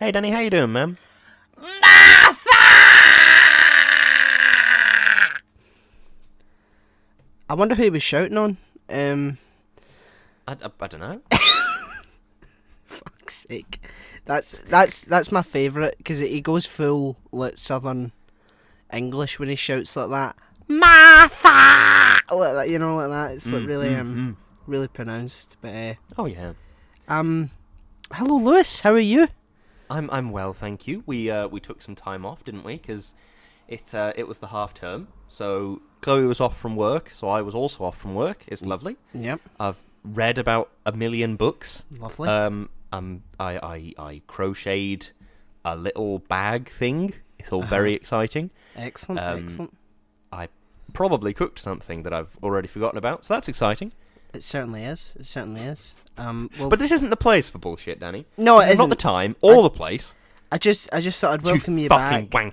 Hey, Danny, how you doing, man? Martha! I wonder who he was shouting on. I don't know. Fuck's sake. That's my favourite, because he goes full like Southern English when he shouts like that. Martha! Like that, you know, like that. It's like really pronounced. But Oh yeah. hello, Lewis. How are you? I'm well, thank you. We took some time off, didn't we? Because it was the half term, so Chloe was off from work, so I was also off from work. It's lovely. Yep. I've read about 1 million books. Lovely. I crocheted a little bag thing. It's all very exciting. Excellent. Excellent. I probably cooked something that I've already forgotten about, so that's exciting. It certainly is. Well, But this isn't the place for bullshit, Danny. No, This it is not isn't. the time or the place. I just thought I'd welcome you fucking back.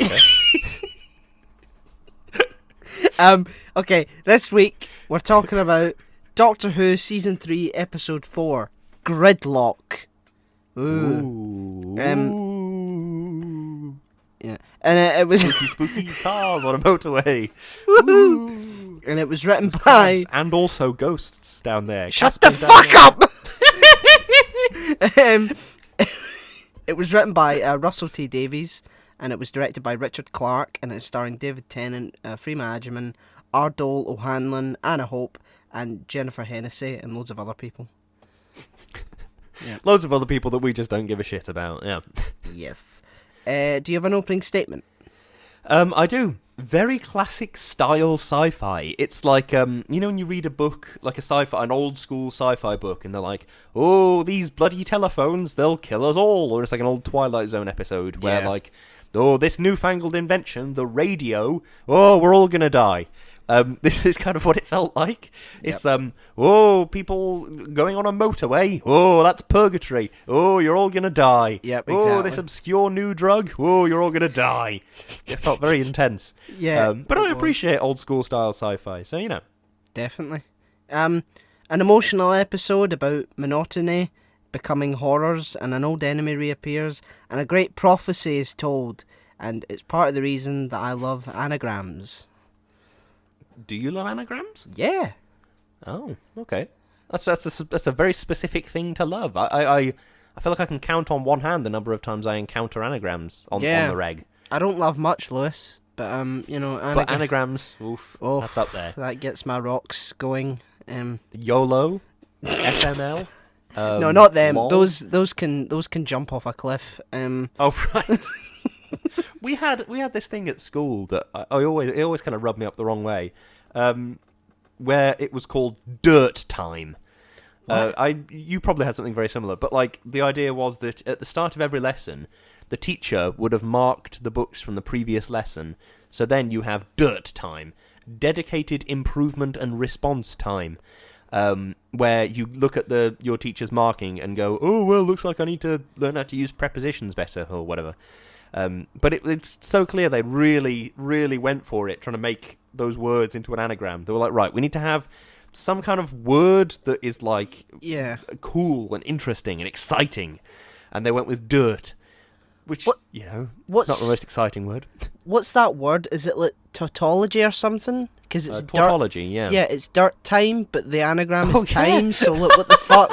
wanker. Okay, this week we're talking about Doctor Who Season 3, Episode 4, Gridlock. Ooh. Yeah. And it was... spooky cars on a motorway. Woohoo! And it was written by... And also ghosts down there. Shut the fuck up! It was written by Russell T Davies, and it was directed by Richard Clarke, and it's starring David Tennant, Freema Agyeman, Ardol O'Hanlon, Anna Hope, and Jennifer Hennessy, and loads of other people. Yeah. Loads of other people that we just don't give a shit about, yeah. Yes. Do you have an opening statement? I do. Very classic style sci-fi. It's like, you know when you read a book, like an old school sci-fi book, and they're like, oh, these bloody telephones, they'll kill us all. Or it's like an old Twilight Zone episode where like, oh, this newfangled invention, the radio, oh, we're all gonna die. This is kind of what it felt like. It's, oh, people going on a motorway. Oh, that's purgatory. Oh, you're all going to die. Yep, exactly. Oh, this obscure new drug. Oh, you're all going to die. It felt very intense. Yeah. But I appreciate old school style sci-fi, so, you know. Definitely. An emotional episode about monotony becoming horrors, and an old enemy reappears, and a great prophecy is told, and it's part of the reason that I love anagrams. Do you love anagrams? Yeah. Oh, okay. That's a very specific thing to love. I feel like I can count on one hand the number of times I encounter anagrams on the reg. I don't love much, Lewis, but you know, but anagrams, oof, that's up there. That gets my rocks going. YOLO, FML. No, not them. LOL. Those can jump off a cliff. Oh right. We had this thing at school that it always kind of rubbed me up the wrong way, where it was called dirt time. You probably had something very similar, but like the idea was that at the start of every lesson, the teacher would have marked the books from the previous lesson. So then you have dirt time, dedicated improvement and response time, where you look at your teacher's marking and go, oh well, looks like I need to learn how to use prepositions better or whatever. But it's so clear they really, really went for it, trying to make those words into an anagram. They were like, right, we need to have some kind of word that is like cool and interesting and exciting. And they went with dirt, which, it's not the most exciting word. What's that word? Is it like tautology or something? Because it's tautology, yeah. Yeah, it's dirt time, but the anagram is time, so look, what the fuck?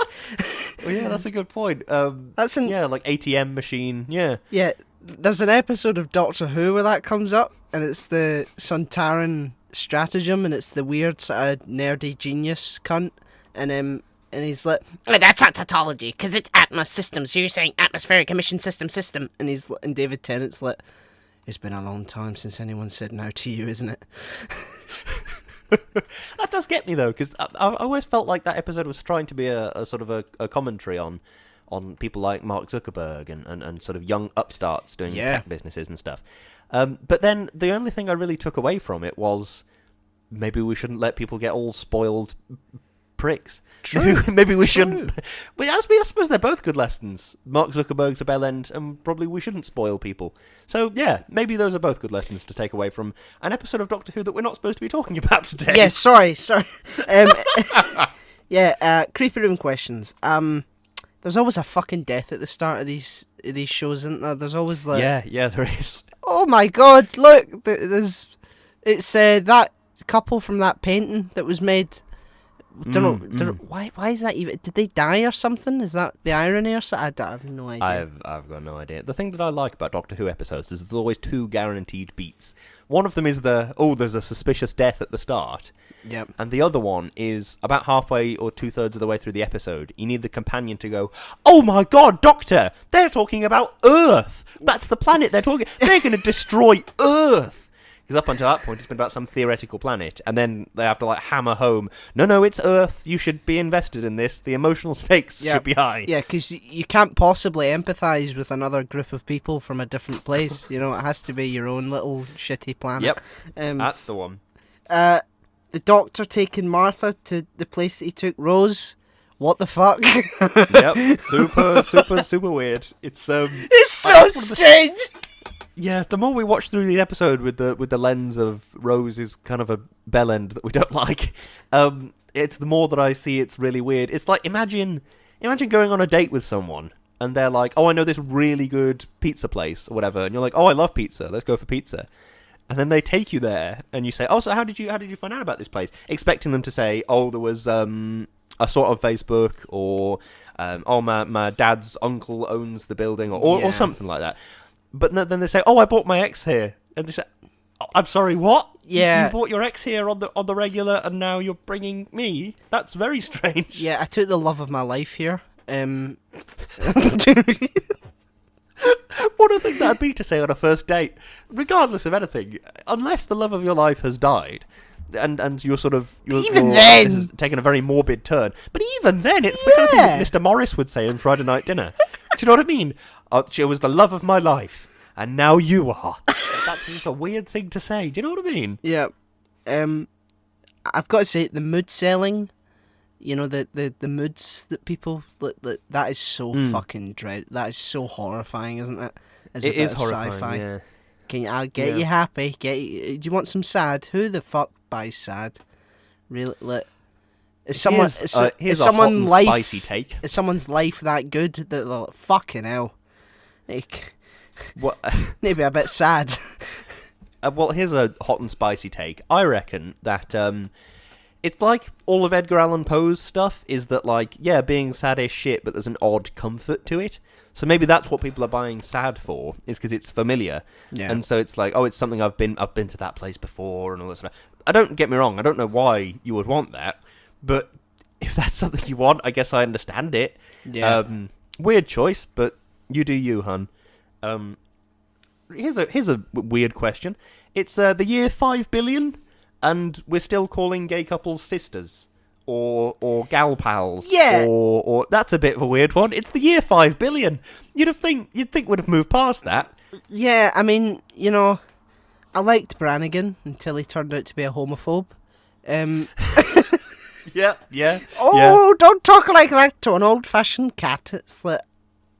Well, yeah, that's a good point. That's like ATM machine, yeah. Yeah. There's an episode of Doctor Who where that comes up, and it's the Sontaran stratagem, and it's the weird sort of nerdy genius cunt, and he's like, oh, that's not tautology, because it's Atmos system, so you're saying atmospheric emission system, and David Tennant's like, it's been a long time since anyone said no to you, isn't it? That does get me, though, because I always felt like that episode was trying to be a sort of a commentary on people like Mark Zuckerberg and sort of young upstarts doing tech businesses and stuff. But then the only thing I really took away from it was maybe we shouldn't let people get all spoiled pricks. True. Maybe we shouldn't. But I suppose they're both good lessons. Mark Zuckerberg's a bell end, and probably we shouldn't spoil people. So, yeah, maybe those are both good lessons to take away from an episode of Doctor Who that we're not supposed to be talking about today. Yeah, sorry. Creepy room questions. There's always a fucking death at the start of these these shows, isn't there? There's always like, yeah, there is. oh my god, look, it's that couple from that painting that was made. Don't know why is that even? Did they die or something? Is that the irony or something? I have no idea. I've got no idea. The thing that I like about Doctor Who episodes is there's always 2 guaranteed beats. One of them is there's a suspicious death at the start. Yep. And the other one is about halfway or 2/3 of the way through the episode. You need the companion to go, "Oh my god, Doctor! They're talking about Earth! That's the planet they're talking. They're going to destroy Earth!" Because up until that point, it's been about some theoretical planet, and then they have to like hammer home, no, it's Earth. You should be invested in this. The emotional stakes should be high. Yeah, because you can't possibly empathise with another group of people from a different place. You know, it has to be your own little shitty planet. Yep, that's the one. The Doctor taking Martha to the place that he took Rose. What the fuck? Yep, super weird. It's so strange. Yeah, the more we watch through the episode with the lens of Rose is kind of a bell end that we don't like, it's the more that I see it's really weird. It's like, imagine going on a date with someone, and they're like, oh, I know this really good pizza place, or whatever, and you're like, oh, I love pizza, let's go for pizza. And then they take you there, and you say, oh, so how did you find out about this place? Expecting them to say, oh, there was, I saw it on Facebook, or, oh, my dad's uncle owns the building, or something like that. But then they say, "Oh, I bought my ex here," and they say, oh, "I'm sorry, what? Yeah, you bought your ex here on the regular, and now you're bringing me? That's very strange." Yeah, I took the love of my life here. What a thing that'd be to say on a first date, regardless of anything, unless the love of your life has died, and you're sort of even then this is taking a very morbid turn. But even then, it's the kind of thing that Mr. Morris would say on Friday Night Dinner. Do you know what I mean? She was the love of my life, and now you are. That's just a weird thing to say. Do you know what I mean? Yeah. I've got to say, the mood selling, you know, the moods that people... that is so fucking dread. That is so horrifying, isn't it? It is horrifying, sci-fi. Yeah. I'll get you happy. Do you want some sad? Who the fuck buys sad? Really? Is someone's life spicy take. Is someone's life that good that they're like, fucking hell? Like, what? Maybe a bit sad. Well, here's a hot and spicy take. I reckon that it's like all of Edgar Allan Poe's stuff is that, like, yeah, being sad is shit, but there's an odd comfort to it. So maybe that's what people are buying sad for, is because it's familiar. Yeah. And so it's like, oh, it's something I've been to that place before and all that stuff. Don't get me wrong, I don't know why you would want that, but if that's something you want, I guess I understand it. Yeah. Weird choice, but you do you, hun. Here's a weird question. It's the year 5 billion, and we're still calling gay couples sisters or gal pals. Yeah. Or that's a bit of a weird one. It's the year 5 billion. You'd think would have moved past that. Yeah, I mean, you know, I liked Brannigan until he turned out to be a homophobe. Yeah. Oh, don't talk like that to an old-fashioned cat. It's like...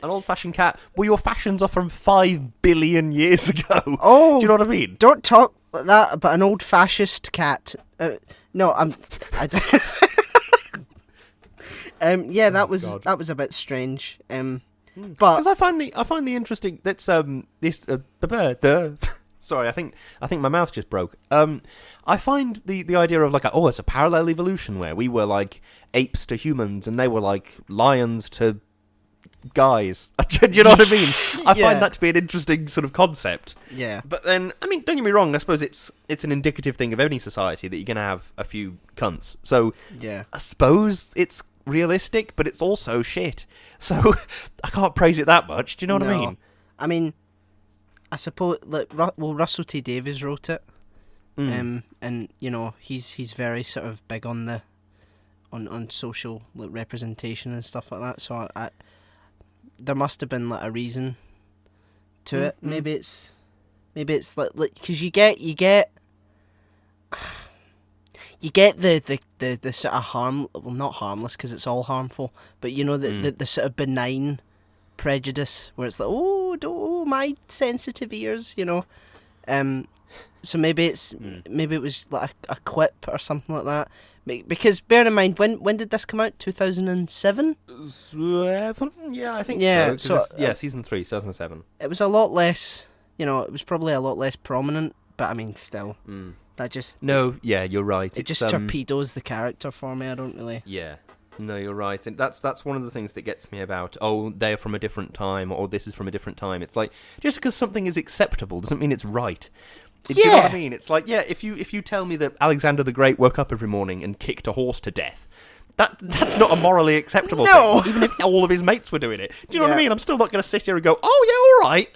An old-fashioned cat? Well, your fashions are from 5 billion years ago. Oh. Do you know what I mean? Don't talk like that about an old-fascist cat. No, yeah, that was a bit strange. But because I find the interesting that's this sorry, I think my mouth just broke. I find the idea of like it's a parallel evolution where we were like apes to humans and they were like lions to guys. Do you know what I mean? I find that to be an interesting sort of concept. Yeah. But then, I mean, don't get me wrong, I suppose it's an indicative thing of any society that you're going to have a few cunts. So, yeah. I suppose it's realistic, but it's also shit. So, I can't praise it that much. Do you know what I mean? I mean, I suppose, like, Russell T Davies wrote it. And, you know, he's very sort of big on the on social like, representation and stuff like that. So, there must have been like a reason to it. Maybe it's like because you get the sort of not harmless because it's all harmful, but you know the sort of benign prejudice where it's like oh my sensitive ears, you know. So maybe it was like a quip or something like that. Because bear in mind, when did this come out? 2007. 7? Yeah, I think Yeah, so. so, Season 3, 2007. It was a lot less. It was probably a lot less prominent. But I mean, still, that just No, yeah, you're right. it just torpedoes the character for me. I don't really. Yeah. No, you're right. And that's one of the things that gets me about, oh, they're from a different time, or this is from a different time. It's like, just because something is acceptable doesn't mean it's right. Do you know what I mean? It's like, yeah, if you tell me that Alexander the Great woke up every morning and kicked a horse to death, that's not a morally acceptable thing, even if all of his mates were doing it. Do you know what I mean? I'm still not going to sit here and go, oh, yeah, all right.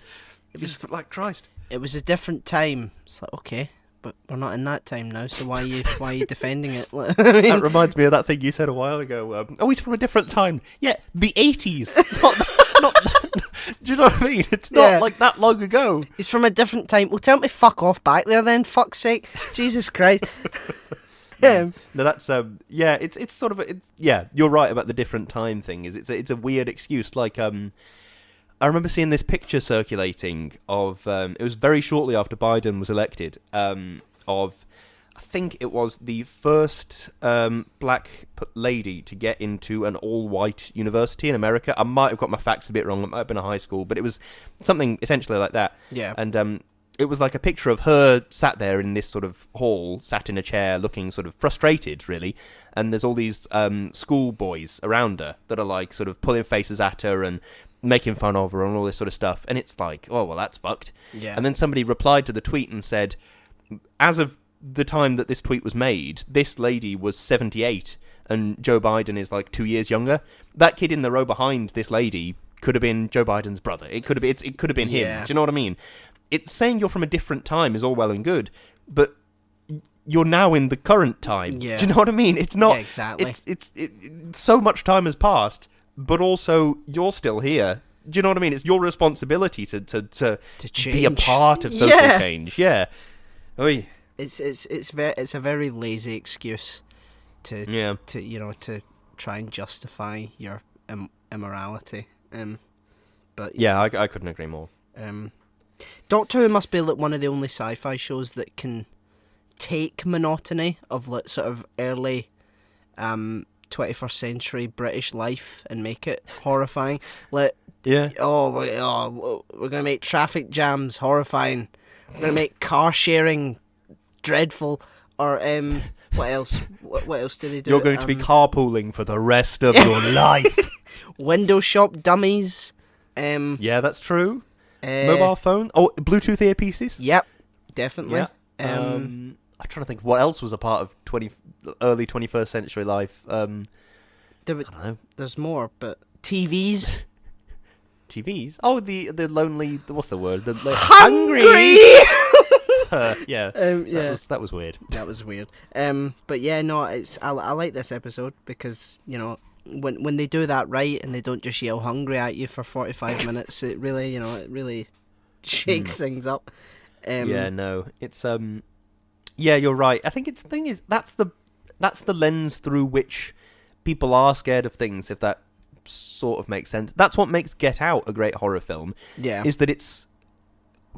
It was like, Christ. It was a different time. It's like, okay, but we're not in that time now, so why are you defending it? I mean, that reminds me of that thing you said a while ago. Oh, he's from a different time. Yeah, the 80s. not do you know what I mean? It's not like that long ago. He's from a different time. Well, tell him to fuck off back there then, fuck's sake. Jesus Christ. No, that's it's sort of you're right about the different time thing. It's a weird excuse. Like I remember seeing this picture circulating of it was very shortly after Biden was elected, of I think it was the first black lady to get into an all-white university in America. I might have got my facts a bit wrong. It might have been a high school, but it was something essentially like that. Yeah. And it was like a picture of her sat there in this sort of hall, sat in a chair, looking sort of frustrated, really. And there's all these schoolboys around her that are like sort of pulling faces at her and making fun of her and all this sort of stuff. And it's like, oh, well, that's fucked. Yeah. And then somebody replied to the tweet and said, as of the time that this tweet was made, this lady was 78 and Joe Biden is like 2 years younger. That kid in the row behind this lady could have been Joe Biden's brother. It could have been him. Do you know what I mean? It's saying you're from a different time is all well and good, but you're now in the current time. Yeah. Do you know what I mean? It's not exactly. It's so much time has passed, but also you're still here. Do you know what I mean? It's your responsibility to be a part of social change. Yeah. Oy. It's a very lazy excuse to try and justify your immorality. But yeah, I couldn't agree more. Doctor Who must be like one of the only sci-fi shows that can take monotony of like sort of early 21st century British life and make it horrifying. Like, we're gonna make traffic jams horrifying. We're gonna make car sharing dreadful. Or what else? What else did they do? You're going to be carpooling for the rest of your life. Window shop dummies. Yeah, that's true. Mobile phone. Oh, Bluetooth earpieces. Yep, definitely. Yeah. I'm trying to think what else was a part of early 21st century life. I don't know. There's more, but TVs. TVs. Oh, the lonely. What's the word? Hungry. Yeah. That was weird. That was weird. But yeah, no, I like this episode because when they do that right and they don't just yell hungry at you for 45 minutes, it really shakes things up. Yeah, no, it's yeah, you're right. I think that's the lens through which people are scared of things, if that sort of makes sense. That's what makes Get Out a great horror film. Yeah, is that it's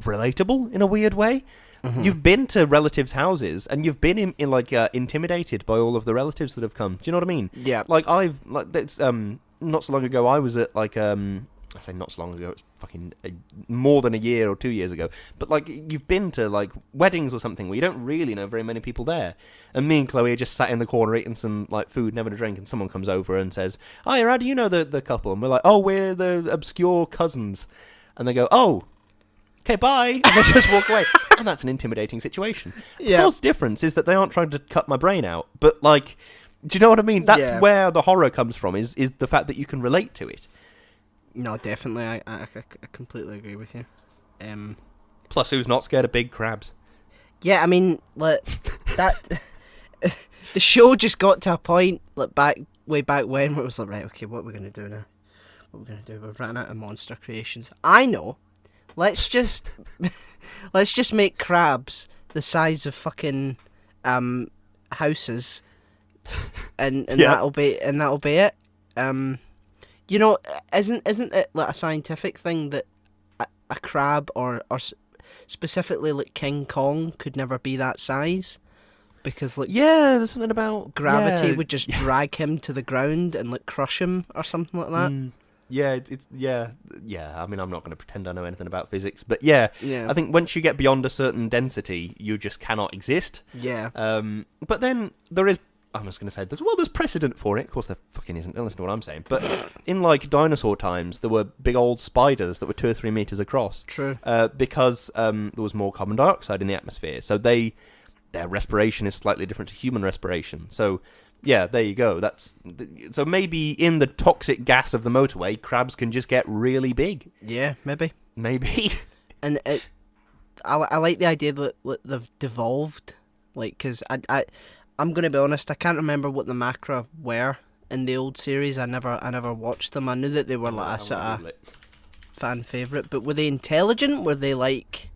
relatable in a weird way. Mm-hmm. You've been to relatives' houses and you've been intimidated by all of the relatives that have come. Do you know what I mean? Yeah. Like it's not so long ago I was at I say not so long ago, it's fucking more than a year or 2 years ago. But like you've been to like weddings or something where you don't really know very many people there. And me and Chloe are just sat in the corner eating some like food and having a drink, and someone comes over and says, "Hi, how do you know the couple?" And we're like, "Oh, we're the obscure cousins." And they go, "Oh, okay, bye," and they just walk away. And that's an intimidating situation. Yeah. Of course, the difference is that they aren't trying to cut my brain out. But like, do you know what I mean? That's where the horror comes from, is the fact that you can relate to it. No, definitely. I completely agree with you. Plus, who's not scared of big crabs? Yeah, I mean, like, that... the show just got to a point, like, way back when, where it was like, right, okay, what are we going to do now? What are we going to do? We've ran out of monster creations. I know. Let's just make crabs the size of fucking houses, and that'll be it. Isn't it like a scientific thing that a crab or specifically like King Kong could never be that size because like Yeah, there's something about gravity yeah. would just drag him to the ground and like crush him or something like that. Yeah, it's yeah. I mean, I'm not going to pretend I know anything about physics, but yeah, Yeah. I think once you get beyond a certain density, you just cannot exist. Yeah. But then there is. I was going to say, there's precedent for it. Of course, there fucking isn't. Don't listen to what I'm saying. But in like dinosaur times, there were big old spiders that were 2 or 3 meters across. True. Because there was more carbon dioxide in the atmosphere, so their respiration is slightly different to human respiration. So. Yeah, there you go. So maybe in the toxic gas of the motorway, crabs can just get really big. Yeah, maybe. Maybe. And I like the idea that they've devolved, like, because I'm gonna be honest, I can't remember what the macra were in the old series. I never watched them. I knew that they were like a sort of fan favorite, but were they intelligent? Were they like?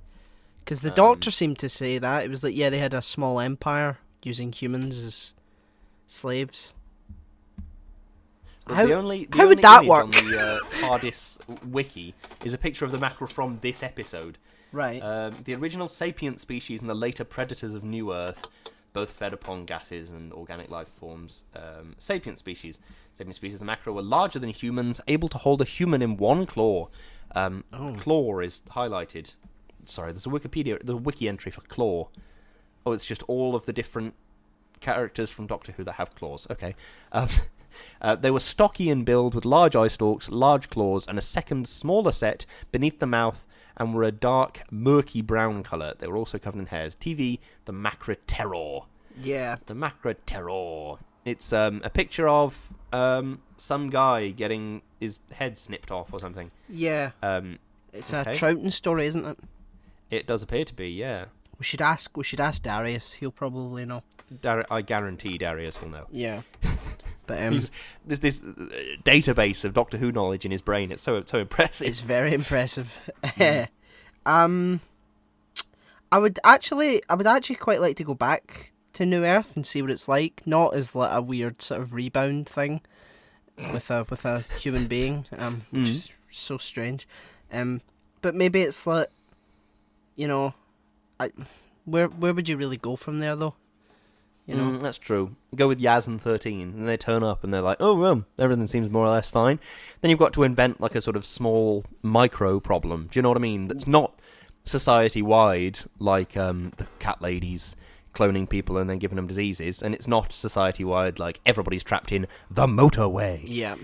Because the Doctor seemed to say that it was like, yeah, they had a small empire using humans as slaves. How would that work? On the TARDIS wiki is a picture of the mackerel from this episode. Right. The original sapient species and the later predators of New Earth both fed upon gases and organic life forms. Sapient species, the mackerel were larger than humans, able to hold a human in one claw. Claw is highlighted. Sorry, there's a wiki entry for claw. Oh, it's just all of the different characters from Doctor Who that have claws. Okay. They were stocky in build with large eye stalks, large claws, and a second smaller set beneath the mouth, and were a dark, murky brown colour. They were also covered in hairs. TV, the Macra Terror. Yeah. The Macra Terror. It's a picture of some guy getting his head snipped off or something. Yeah. It's a Troughton story, isn't it? It does appear to be, yeah. We should ask Darius. He'll probably know. I guarantee Darius will know. Yeah. But there's this database of Doctor Who knowledge in his brain. It's so impressive. It's very impressive. I would actually quite like to go back to New Earth and see what it's like. Not as like a weird sort of rebound thing with a human being, which is so strange. But maybe it's like, you know, where would you really go from there though? You know, that's true. Go with Yaz and 13, and they turn up and they're like, oh, well, everything seems more or less fine. Then you've got to invent like a sort of small micro problem. Do you know what I mean? That's not society-wide, like the cat ladies cloning people and then giving them diseases, and it's not society-wide, like everybody's trapped in the motorway. Yeah.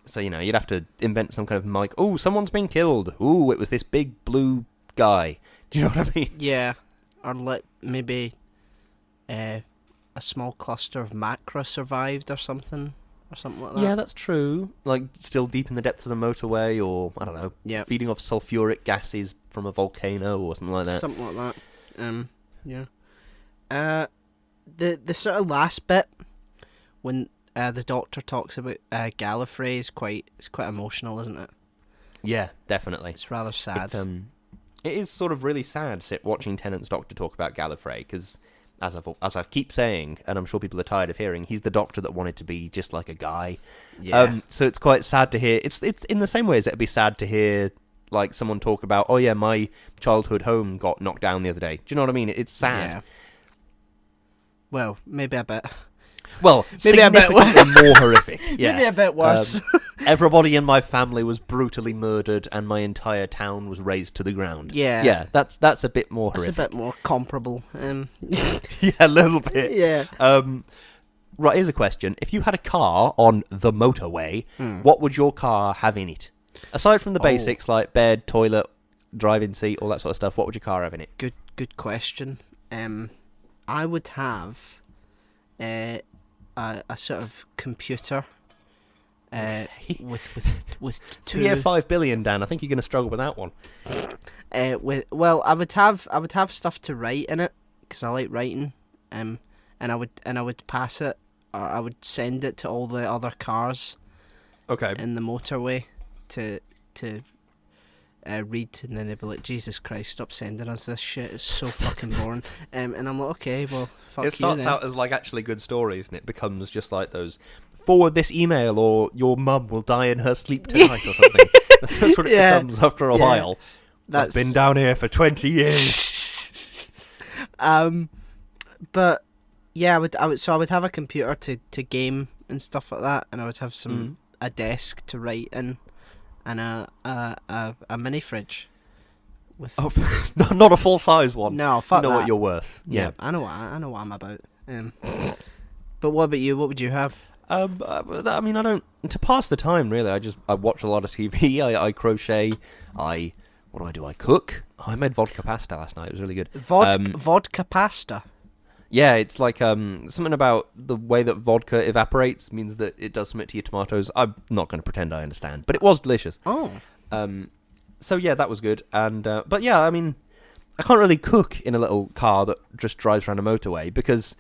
So, you know, you'd have to invent some kind of oh, someone's been killed. Ooh, it was this big blue guy. Do you know what I mean? Yeah. Or let maybe a small cluster of macra survived or something like that. Yeah, that's true. Like, still deep in the depths of the motorway, or, I don't know, feeding off sulfuric gases from a volcano or something like that. Something like that. Yeah. The sort of last bit, when the Doctor talks about Gallifrey, is quite emotional, isn't it? Yeah, definitely. It's rather sad. It is sort of really sad watching Tennant's Doctor talk about Gallifrey, because as I keep saying, and I'm sure people are tired of hearing, he's the Doctor that wanted to be just like a guy. Yeah. So it's quite sad to hear. It's in the same way as it'd be sad to hear like someone talk about, oh yeah, my childhood home got knocked down the other day. Do you know what I mean? It's sad. Yeah. Well, maybe a bit. Well, maybe a bit more horrific. Yeah. Maybe a bit worse. Everybody in my family was brutally murdered, and my entire town was razed to the ground. Yeah. Yeah, that's a bit more horrific. It's a bit more comparable. Yeah, a little bit. Yeah. Right, here's a question. If you had a car on the motorway, what would your car have in it? Aside from the basics like bed, toilet, driving seat, all that sort of stuff, what would your car have in it? Good question. I would have a sort of computer with two. Yeah, 5 billion, Dan. I think you're going to struggle with that one. I would have stuff to write in it because I like writing. And I would pass it, or I would send it to all the other cars. Okay. In the motorway to read, and then they'd be like, Jesus Christ, stop sending us this shit, it's so fucking boring. And I'm like, okay, well, fuck you. It starts out as like actually good stories, and it becomes just like those, forward this email or your mum will die in her sleep tonight or something. That's what it becomes after a while. I've been down here for 20 years. But Yeah, I would have a computer to game and stuff like that, and I would have a desk to write in, and a mini fridge. With not a full size one. No, fuck you know that. what you're worth. Yeah, I know what I'm about. But what about you? What would you have? I mean, I don't to pass the time really. I watch a lot of TV. I crochet. What do? I cook. I made vodka pasta last night. It was really good. Vodka pasta. Yeah, it's like something about the way that vodka evaporates means that it does something to your tomatoes. I'm not going to pretend I understand, but it was delicious. Oh. So yeah, that was good. And but yeah, I mean, I can't really cook in a little car that just drives around a motorway because,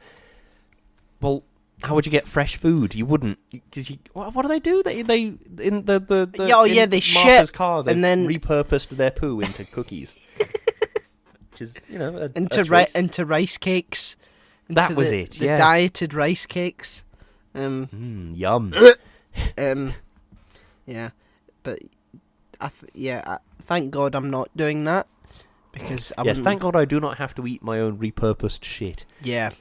well, how would you get fresh food? You wouldn't. Cause what do they do? They in the they Martha's shit car. They've and then repurposed their poo into cookies, which is into rice cakes. That was it. The yes. dieted rice cakes. Yum. Yeah, but thank God I'm not doing that because thank God I do not have to eat my own repurposed shit. Yeah.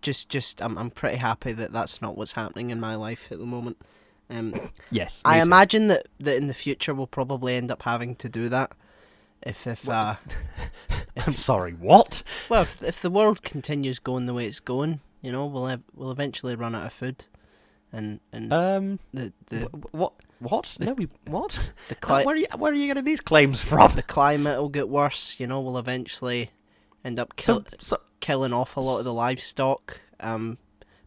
Just I'm pretty happy that that's not what's happening in my life at the moment. Yes, I imagine that in the future we'll probably end up having to do that. If I'm sorry, what? Well, if the world continues going the way it's going, you know, we'll eventually run out of food, and what? What? What? Where are you getting these claims from? The climate will get worse. You know, we'll eventually end up killing off a lot of the livestock.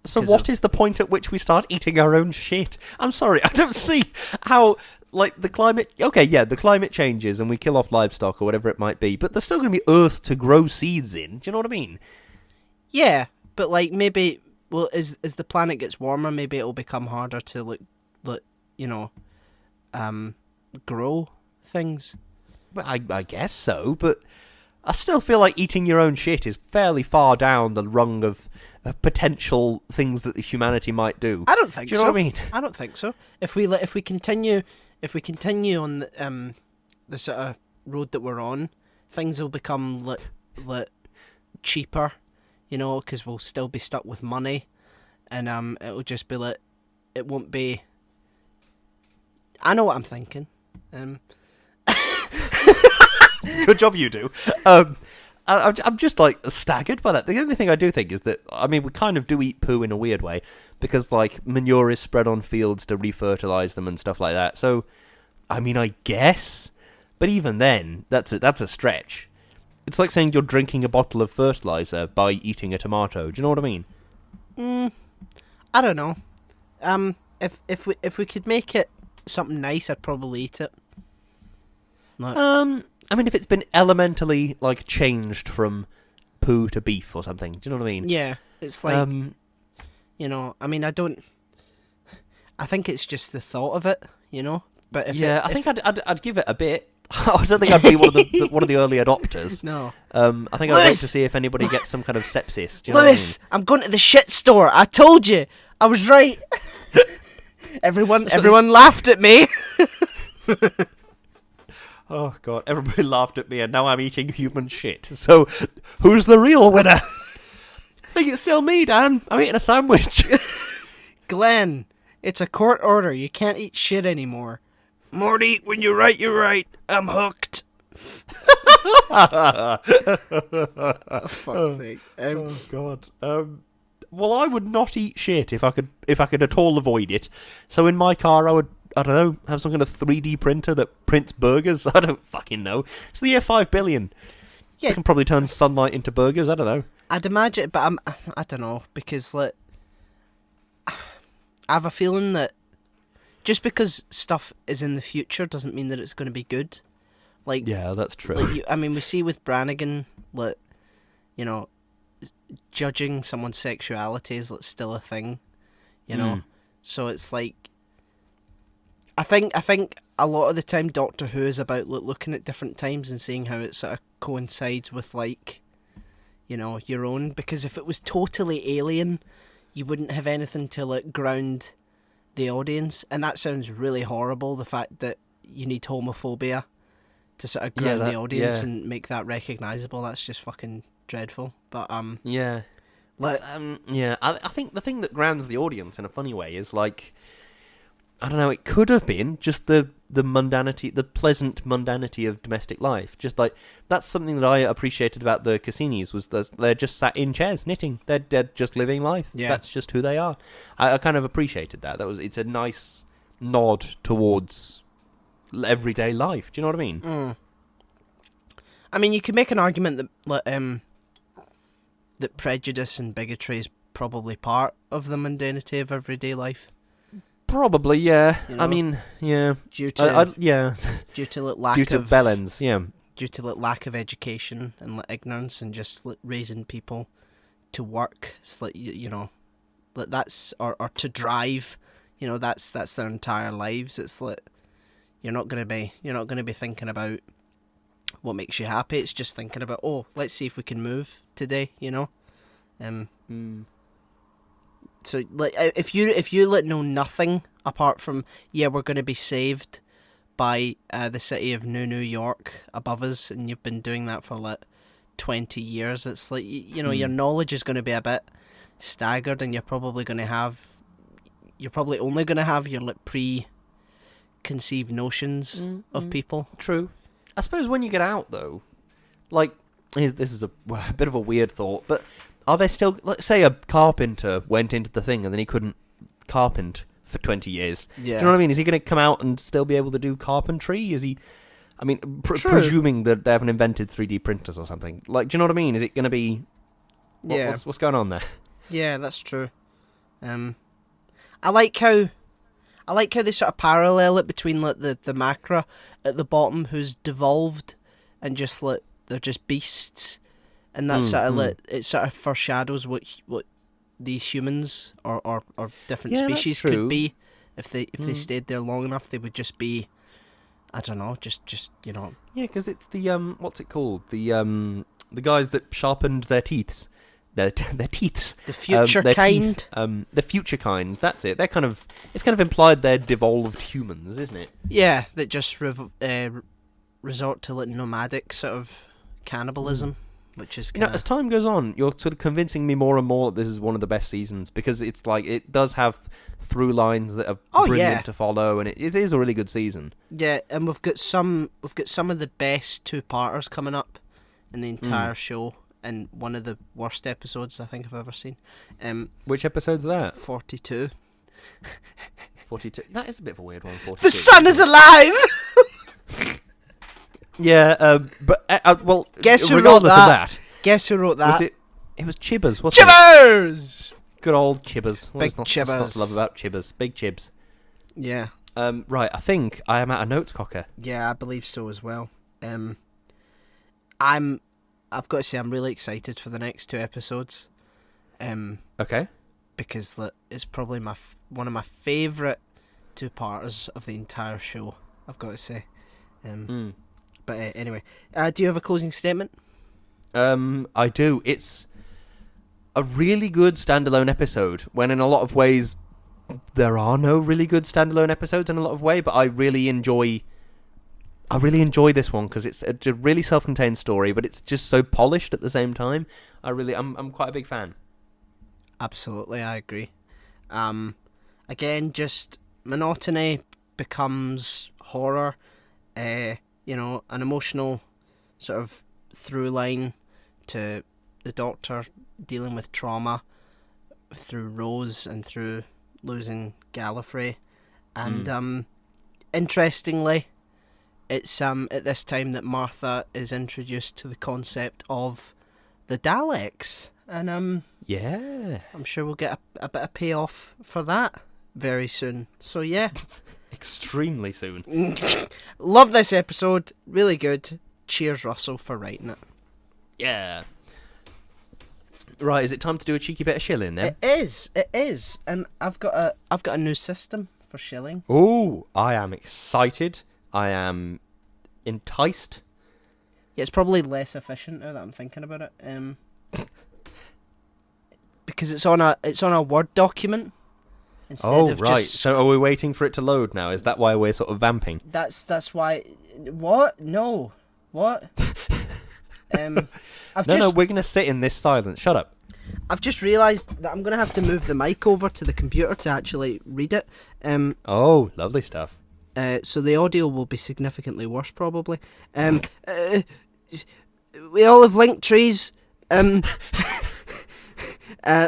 So what is the point at which we start eating our own shit? I'm sorry, I don't see how. Like, the climate... Okay, yeah, the climate changes and we kill off livestock or whatever it might be, but there's still going to be earth to grow seeds in. Do you know what I mean? Yeah, but, like, maybe... Well, as the planet gets warmer, maybe it'll become harder to, grow things. But I guess so, but I still feel like eating your own shit is fairly far down the rung of potential things that humanity might do. I don't think so. Do you know what I mean? I don't think so. If we continue on the sort of road that we're on, things will become cheaper, you know, because we'll still be stuck with money, and it'll just be it won't be. I know what I'm thinking. Good job, you do. I'm just staggered by that. The only thing I do think is that we kind of do eat poo in a weird way because manure is spread on fields to refertilize them and stuff like that. So, I guess, but even then, that's a stretch. It's like saying you're drinking a bottle of fertilizer by eating a tomato. Do you know what I mean? I don't know. If we could make it something nice, I'd probably eat it. If it's been elementally changed from poo to beef or something, do you know what I mean? Yeah, it's like I think it's just the thought of it, you know. But I think I'd give it a bit. I don't think I'd be one of the early adopters. No. I think I'd wait to see if anybody gets some kind of sepsis. Do you know Lewis, what I mean? I'm going to the shit store. I told you, I was right. Everyone laughed at me. Oh god, everybody laughed at me and now I'm eating human shit. So, who's the real winner? I think it's still me, Dan. I'm eating a sandwich. Glenn, it's a court order. You can't eat shit anymore. Morty, when you're right. I'm hooked. Oh, fuck's sake. Oh god. Well, I would not eat shit if I could at all avoid it. So in my car, I would, I don't know, have some kind of 3D printer that prints burgers. I don't fucking know. It's the year 5 billion. Yeah, I can probably turn sunlight into burgers. I don't know. I'd imagine, but I don't know, because I have a feeling that just because stuff is in the future doesn't mean that it's going to be good. Yeah, that's true. We see with Brannigan, judging someone's sexuality is still a thing, you know. So it's I think a lot of the time Doctor Who is about looking at different times and seeing how it sort of coincides with your own. Because if it was totally alien, you wouldn't have anything to ground the audience, and that sounds really horrible. The fact that you need homophobia to sort of ground the audience and make that recognisable, that's just fucking dreadful. But Like, yeah, I think the thing that grounds the audience in a funny way is like, I don't know, it could have been just the mundanity, the pleasant mundanity of domestic life. Just like, that's something that I appreciated about the Cassinis, was that they're just sat in chairs knitting. They're just living life. Yeah. That's just who they are. I kind of appreciated that. It's a nice nod towards everyday life. Do you know what I mean? I mean, you could make an argument that that prejudice and bigotry is probably part of the mundanity of everyday life. Probably, yeah. You know, I mean, yeah. Due to yeah. due to lack Due to of bellends, yeah. due to lack of education and ignorance and just raising people to work. It's like you know, that's or to drive. You know, that's their entire lives. It's like you're not gonna be thinking about what makes you happy. It's just thinking about, oh, let's see if we can move today. You know, So like if you know nothing apart from we're going to be saved by the city of New York above us, and you've been doing that for like 20 years, it's like you know your knowledge is going to be a bit staggered, and you're probably only going to have your like preconceived notions of people. True. I suppose when you get out though, like this is a bit of a weird thought, but are there still, let's say a carpenter went into the thing and then he couldn't carpent for 20 years. Yeah. Do you know what I mean? Is he going to come out and still be able to do carpentry? Is he, I mean, presuming that they haven't invented 3D printers or something. Like, do you know what I mean? Is it going to be, what's going on there? Yeah, that's true. I like how they sort of parallel it between like the macra at the bottom who's devolved and just like they're just beasts. And that it sort of foreshadows what these humans or different species could be if they stayed there long enough. They would just be, I don't know, just you know. Yeah, because it's the what's it called? The guys that sharpened their teeth. Their teeth. The future kind. Teeth, the future kind. That's it. It's kind of implied they're devolved humans, isn't it? Yeah, that just resort to like nomadic sort of cannibalism. Which is as time goes on, you're sort of convincing me more and more that this is one of the best seasons, because it's like it does have through lines that are brilliant to follow, and it is a really good season. Yeah, and we've got some of the best two-parters coming up in the entire show, and one of the worst episodes I think I've ever seen. Which episode's that? 42. 42. That is a bit of a weird one. 42. The sun is alive. Yeah, but well, guess who regardless wrote that? of that, guess who wrote that? It was Chibbers, wasn't it? Good old Chibbers. Big Chibbers. What's not to love about Chibbers? Big Chibs. Yeah. Right, I think I am out of notes, Cocker. Yeah, I believe so as well. I've got to say I'm really excited for the next two episodes. Okay. Because it's probably one of my favourite two-parters of the entire show, I've got to say. But anyway, do you have a closing statement? I do. It's a really good standalone episode, when in a lot of ways there are no really good standalone episodes in a lot of ways, but I really enjoy this one because it's a really self-contained story, but it's just so polished at the same time. I'm quite a big fan. Absolutely, I agree. Again, just monotony becomes horror. You know, an emotional sort of through line to the Doctor dealing with trauma through Rose and through losing Gallifrey. And interestingly, it's at this time that Martha is introduced to the concept of the Daleks. And yeah, I'm sure we'll get a bit of payoff for that very soon. So yeah. Extremely soon. Love this episode. Really good. Cheers, Russell, for writing it. Yeah. Right, is it time to do a cheeky bit of shilling then? It is. And I've got a new system for shilling. Oh, I am excited. I am enticed. Yeah, it's probably less efficient now that I'm thinking about it. Because it's on a Word document. Right. So are we waiting for it to load now? Is that why we're sort of vamping? That's why. What? No. What? No, we're going to sit in this silence. Shut up. I've just realised that I'm going to have to move the mic over to the computer to actually read it. Oh, lovely stuff. So the audio will be significantly worse, probably. We all have link trees.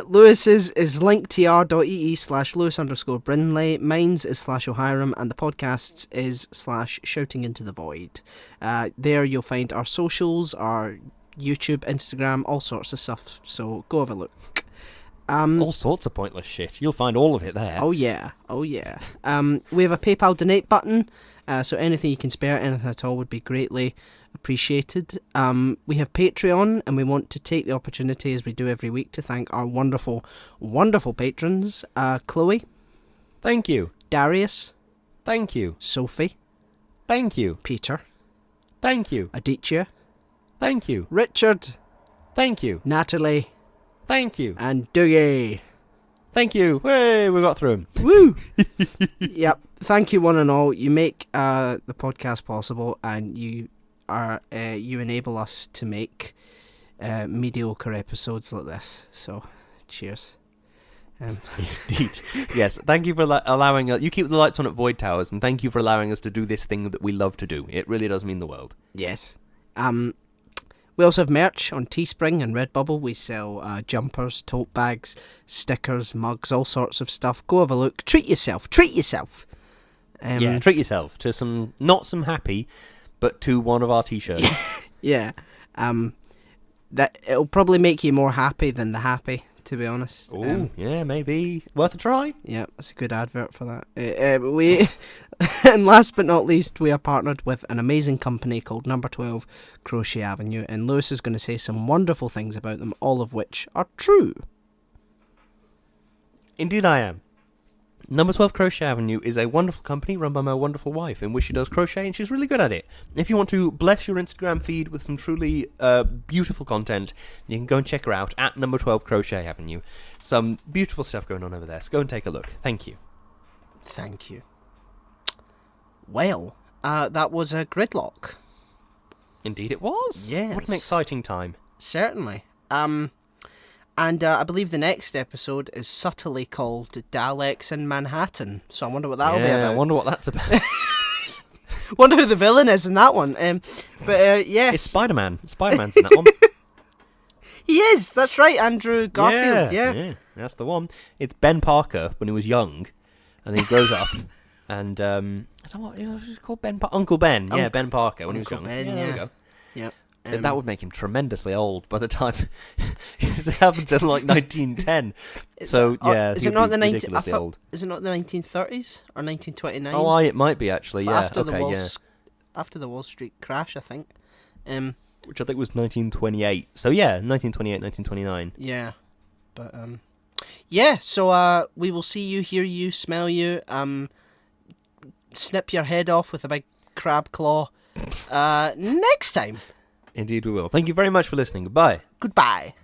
Lewis's is linktr.ee/Lewis_Brindley. Mine's is /O'Hiram, and the podcast's is /Shouting into the Void. There you'll find our socials, our YouTube, Instagram, all sorts of stuff. So go have a look. All sorts of pointless shit. You'll find all of it there. Oh yeah. We have a PayPal donate button. So anything you can spare, anything at all, would be greatly appreciated. We have Patreon, and we want to take the opportunity, as we do every week, to thank our wonderful, wonderful patrons. Chloe. Thank you. Darius. Thank you. Sophie. Thank you. Peter. Thank you. Aditya. Thank you. Richard. Thank you. Natalie. Thank you. And Dougie. Thank you. Hey, we got through him. Woo! Yep. Thank you, one and all. You make the podcast possible, and you enable us to make mediocre episodes like this. So, cheers. Indeed. Yes. Thank you for allowing us. You keep the lights on at Void Towers, and thank you for allowing us to do this thing that we love to do. It really does mean the world. Yes. We also have merch on Teespring and Redbubble. We sell jumpers, tote bags, stickers, mugs, all sorts of stuff. Go have a look. Treat yourself. Treat yourself. Yeah, treat yourself to not some happy, but to one of our t-shirts. Yeah. That it'll probably make you more happy than the happy, to be honest. Oh, yeah, maybe worth a try. Yeah, that's a good advert for that. And last but not least, we are partnered with an amazing company called Number 12 Crochet Avenue, and Lewis is going to say some wonderful things about them, all of which are true. Indeed I am. Number 12 Crochet Avenue is a wonderful company run by my wonderful wife, in which she does crochet, and she's really good at it. If you want to bless your Instagram feed with some truly beautiful content, you can go and check her out at Number 12 Crochet Avenue. Some beautiful stuff going on over there, so go and take a look. Thank you. Thank you. Well, that was a Gridlock. Indeed it was. Yes. What an exciting time. Certainly. And I believe the next episode is subtly called Daleks in Manhattan. So I wonder what that'll be about. I wonder what that's about. Wonder who the villain is in that one. But yes. It's Spider-Man. Spider-Man's in that one. He is. That's right, Andrew Garfield. Yeah. That's the one. It's Ben Parker when he was young, and then he grows up. And is that what he was called? Uncle Ben. Yeah, Ben Parker when Uncle he was young. Ben, There we go. Yep. That would make him tremendously old by the time it happens in like 1910. So yeah, is it not the old. Is it not the 1930s or 1929? Oh, it might be actually. Yeah, after the Wall Street crash, I think. Which I think was 1928. So yeah, 1928, 1929. Yeah, but yeah. So we will see you, hear you, smell you. Snip your head off with a big crab claw. Next time. Indeed we will. Thank you very much for listening. Goodbye. Goodbye.